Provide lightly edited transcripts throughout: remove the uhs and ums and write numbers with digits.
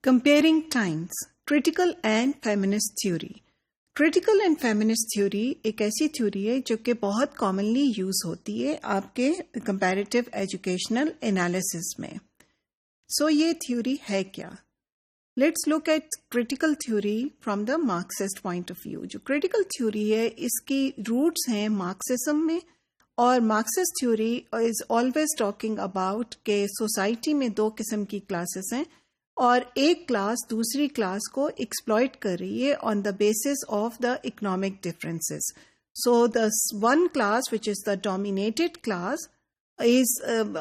Comparing times, critical and feminist theory. Critical and feminist theory ایک ایسی theory ہے جو کہ بہت کامنلی یوز ہوتی ہے آپ کے کمپیریٹیو ایجوکیشنل انالیسس میں. سو یہ تھیوری ہے کیا؟ Let's look at critical theory from the Marxist point of view. جو کریٹیکل تھیوری ہے اس کی روٹس ہیں مارکسزم میں، اور Marxist theory is always talking about کہ سوسائٹی میں دو قسم کی کلاسز ہیں اور ایک کلاس دوسری کلاس کو ایکسپلائٹ کر رہی ہے on the basis of the economic differences. So the one class وچ is the dominated class is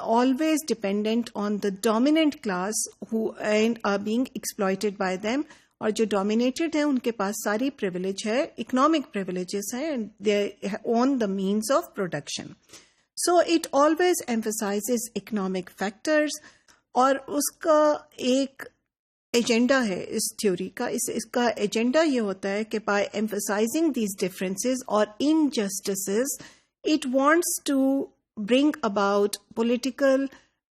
always dependent on the dominant class who are being exploited by them. اور جو dominated ہیں ان کے پاس ساری privilege ہے، economic privileges ہیں and they own the means of production. So it always emphasizes economic factors. اور اس کا ایک ایجنڈا ہے اس تھیوری کا، اس کا ایجنڈا یہ ہوتا ہے کہ by emphasizing these differences or injustices it wants to bring about political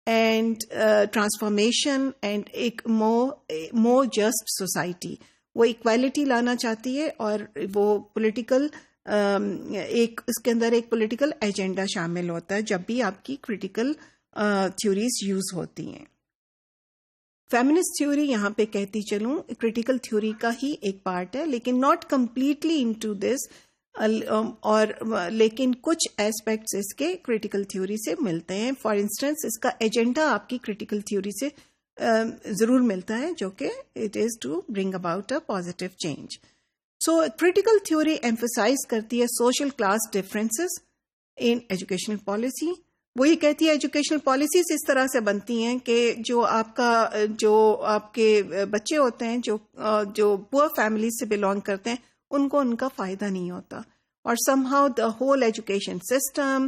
and transformation and ایک more just society. وہ equality لانا چاہتی ہے اور وہ political ایک اس کے اندر ایک political ایجنڈا شامل ہوتا ہے جب بھی آپ کی critical theories یوز ہوتی ہیں. فیمنسٹ تھیوری یہاں پہ کہتی چلوں critical theory کا ہی ایک پارٹ ہے لیکن not completely into this. اور لیکن کچھ ایسپیکٹس اس کے کریٹیکل تھیوری سے ملتے ہیں. فار انسٹنس اس کا ایجنڈا آپ کی کریٹیکل تھیوری سے ضرور ملتا ہے جو کہ it is to bring about a positive change. So critical theory emphasize کرتی ہے social class differences in educational policy. وہ یہ کہتی ہے ایجوکیشنل پالیسیز اس طرح سے بنتی ہیں کہ جو آپ کے بچے ہوتے ہیں جو پور فیملی سے بلانگ کرتے ہیں ان کو ان کا فائدہ نہیں ہوتا. اور somehow the whole education system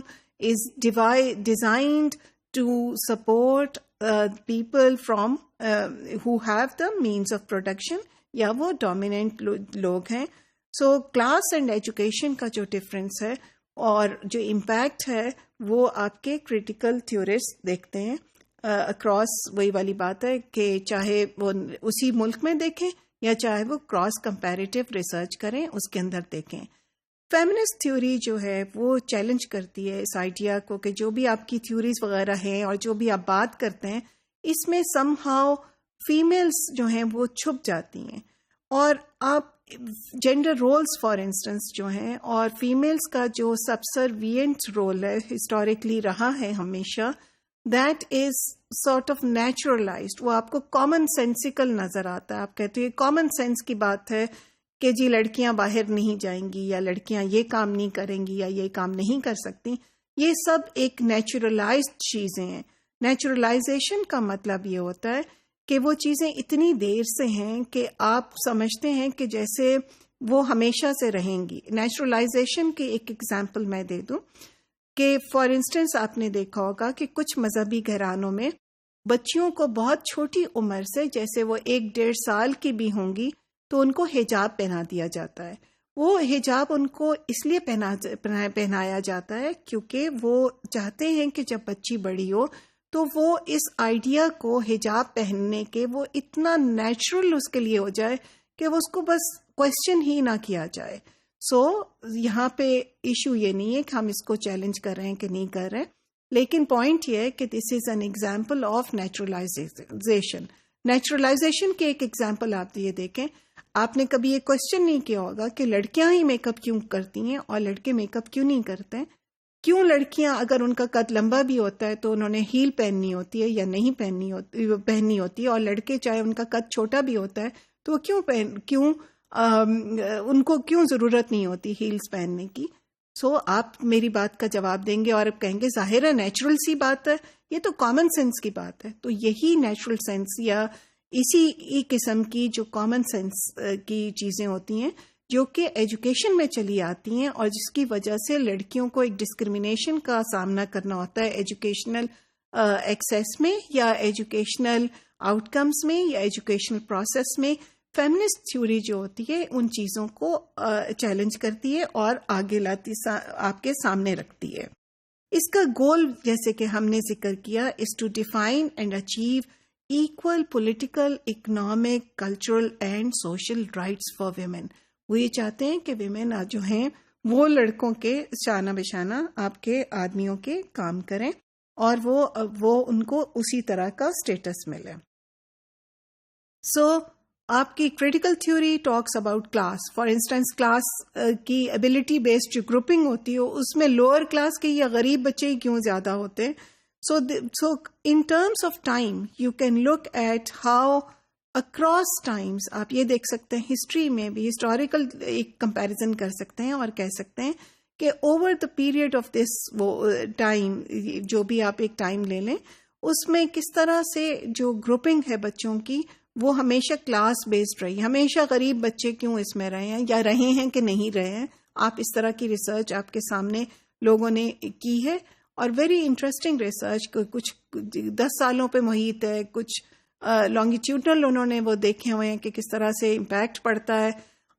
is designed to support people from who have the means of production یا وہ dominant لوگ ہیں. So class and education کا جو difference ہے اور جو impact ہے وہ آپ کے critical theorists دیکھتے ہیں across. وہی والی بات ہے کہ چاہے وہ اسی ملک میں دیکھیں یا چاہے وہ کراس کمپیریٹیو ریسرچ کریں اس کے اندر دیکھیں. فیمنسٹ تھیوری جو ہے وہ چیلنج کرتی ہے اس آئیڈیا کو کہ جو بھی آپ کی تھیوریز وغیرہ ہیں اور جو بھی آپ بات کرتے ہیں اس میں سم ہاؤ فیمیلز جو ہیں وہ چھپ جاتی ہیں. اور آپ جینڈر رولز فار انسٹنس جو ہیں اور فیمیلز کا جو سبسروینٹ رول ہے ہسٹوریکلی رہا ہے ہمیشہ، دیٹ از سارٹ آف نیچرلائزڈ. وہ آپ کو کامن سینسیکل نظر آتا ہے. آپ کہتے ہیں کامن سینس کی بات ہے کہ جی لڑکیاں باہر نہیں جائیں گی یا لڑکیاں یہ کام نہیں کریں گی یا یہ کام نہیں کر سکتی. یہ سب ایک نیچرلائزڈ چیزیں ہیں. نیچرلائزیشن کا مطلب یہ ہوتا ہے کہ وہ چیزیں اتنی دیر سے ہیں کہ آپ سمجھتے ہیں کہ جیسے وہ ہمیشہ سے رہیں گی. نیچرلائزیشن کی ایک ایگزامپل میں دے دوں کہ فار انسٹنس آپ نے دیکھا ہوگا کہ کچھ مذہبی گھرانوں میں بچیوں کو بہت چھوٹی عمر سے جیسے وہ 1-1.5 سال کی بھی ہوں گی تو ان کو حجاب پہنا دیا جاتا ہے. وہ حجاب ان کو اس لیے پہنایا جاتا ہے کیونکہ وہ چاہتے ہیں کہ جب بچی بڑی ہو تو وہ اس آئیڈیا کو حجاب پہننے کے وہ اتنا نیچرل اس کے لیے ہو جائے کہ وہ اس کو بس کوشچن ہی نہ کیا جائے. سو یہاں پہ ایشو یہ نہیں ہے کہ ہم اس کو چیلنج کر رہے ہیں کہ نہیں کر رہے، لیکن پوائنٹ یہ ہے کہ دس is an example of naturalisation. Naturalisation کے ایک ایگزامپل آپ یہ دیکھیں. آپ نے کبھی یہ کوشچن نہیں کیا ہوگا کہ لڑکیاں ہی میک اپ کیوں کرتی ہیں اور لڑکے میک اپ کیوں نہیں کرتے ہیں؟ کیوں لڑکیاں اگر ان کا قد لمبا بھی ہوتا ہے تو انہوں نے ہیل پہننی ہوتی ہے یا نہیں پہننی ہوتی ہے، اور لڑکے چاہے ان کا قد چھوٹا بھی ہوتا ہے تو وہ ان کو کیوں ضرورت نہیں ہوتی ہیلز پہننے کی؟ سو آپ میری بات کا جواب دیں گے اور آپ کہیں گے ظاہر ہے نیچرل سی بات ہے، یہ تو کامن سینس کی بات ہے. تو یہی نیچرل سینس یا اسی قسم کی جو کامن سینس کی چیزیں ہوتی ہیں جو کہ ایجوکیشن میں چلی آتی ہیں اور جس کی وجہ سے لڑکیوں کو ایک ڈسکریمنیشن کا سامنا کرنا ہوتا ہے ایجوکیشنل ایکسیس میں یا ایجوکیشنل آؤٹ کمز میں یا ایجوکیشنل پروسیس میں. فیمنسٹ تھیوری جو ہوتی ہے ان چیزوں کو چیلنج کرتی ہے اور آگے لاتی آپ کے سامنے رکھتی ہے. اس کا گول جیسے کہ ہم نے ذکر کیا is to define and achieve equal political, economic, cultural and social rights for women. وہ یہ چاہتے ہیں کہ ویمن جو ہیں وہ لڑکوں کے شانہ بشانہ آپ کے آدمیوں کے کام کریں اور وہ ان کو اسی طرح کا اسٹیٹس ملے. سو آپ کی critical theory talks about class. For instance class کی ایبلٹی بیسڈ جو گروپنگ ہوتی ہے اس میں لوور کلاس کے یا غریب بچے ہی کیوں زیادہ ہوتے ہیں. So in terms of time, you can look at how across times, آپ یہ دیکھ سکتے ہیں ہسٹری میں بھی ہسٹوریکل ایک کمپیریزن کر سکتے ہیں اور کہہ سکتے ہیں کہ over the period of this time, جو بھی آپ ایک ٹائم لے لیں، اس میں کس طرح سے جو گروپنگ ہے بچوں کی وہ ہمیشہ کلاس بیسڈ رہی. ہمیشہ غریب بچے کیوں اس میں رہے ہیں یا رہے ہیں کہ نہیں رہے ہیں. آپ اس طرح کی ریسرچ آپ کے سامنے لوگوں نے کی ہے اور ویری انٹرسٹنگ ریسرچ. کچھ 10 سالوں پہ محیط ہے، کچھ لانگیٹیوڈنل انہوں نے وہ دیکھے ہوئے ہیں کہ کس طرح سے امپیکٹ پڑتا ہے.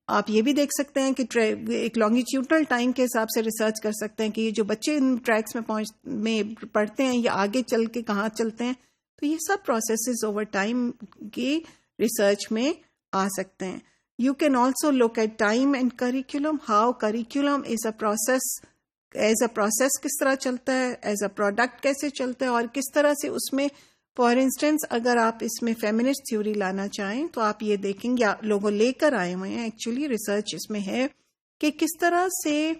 آپ یہ بھی دیکھ سکتے ہیں کہ ایک لانگیٹیوڈنل ٹائم کے حساب سے ریسرچ کر سکتے ہیں کہ یہ جو بچے ان ٹریکس میں پڑھتے ہیں یا آگے چل کے کہاں چلتے ہیں. تو یہ سب پروسیسز اوور ٹائم کی ریسرچ میں آ سکتے ہیں. You can also look at time and curriculum, how curriculum is a process, as a process کس طرح چلتا ہے، ایز اے پروڈکٹ کیسے چلتا ہے، اور کس طرح سے اس میں فار انسٹنس اگر آپ اس میں فیمنسٹ تھیوری لانا چاہیں تو آپ یہ دیکھیں گے، لوگوں لے کر آئے ہوئے ہیں ایکچولی ریسرچ اس میں ہے کہ کس طرح سے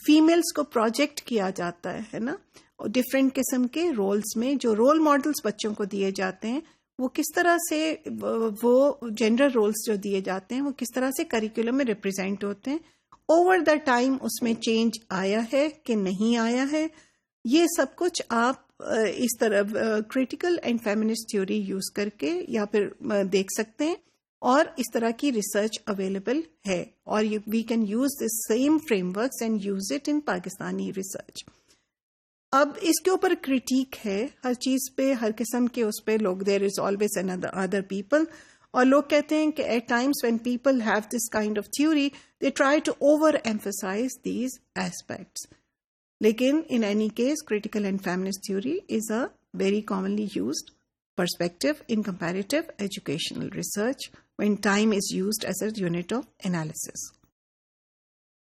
فیمیلز کو پروجیکٹ کیا جاتا ہے نا ڈفرینٹ قسم کے رولز میں. جو رول ماڈلز بچوں کو دیے جاتے ہیں وہ کس طرح سے وہ جینڈر رولز جو دیے جاتے ہیں وہ کس طرح سے کریکولم میں ریپرزینٹ ہوتے ہیں. اوور دا ٹائم اس میں چینج آیا ہے کہ نہیں آیا ہے. یہ سب کچھ آپ اس طرح critical and feminist theory use کر کے یا پھر دیکھ سکتے ہیں اور اس طرح کی ریسرچ اویلیبل ہے اور we can use this same frameworks and use it in Pakistani research. اب اس کے اوپر کریٹیک ہے ہر چیز پہ، ہر قسم کے اس پہ لوگ there is always other people, اور لوگ کہتے ہیں کہ at times when people have this kind of theory they try to over emphasize these aspects. لیکن in any case critical and feminist theory is a very commonly used perspective in comparative educational research when time is used as a unit of analysis.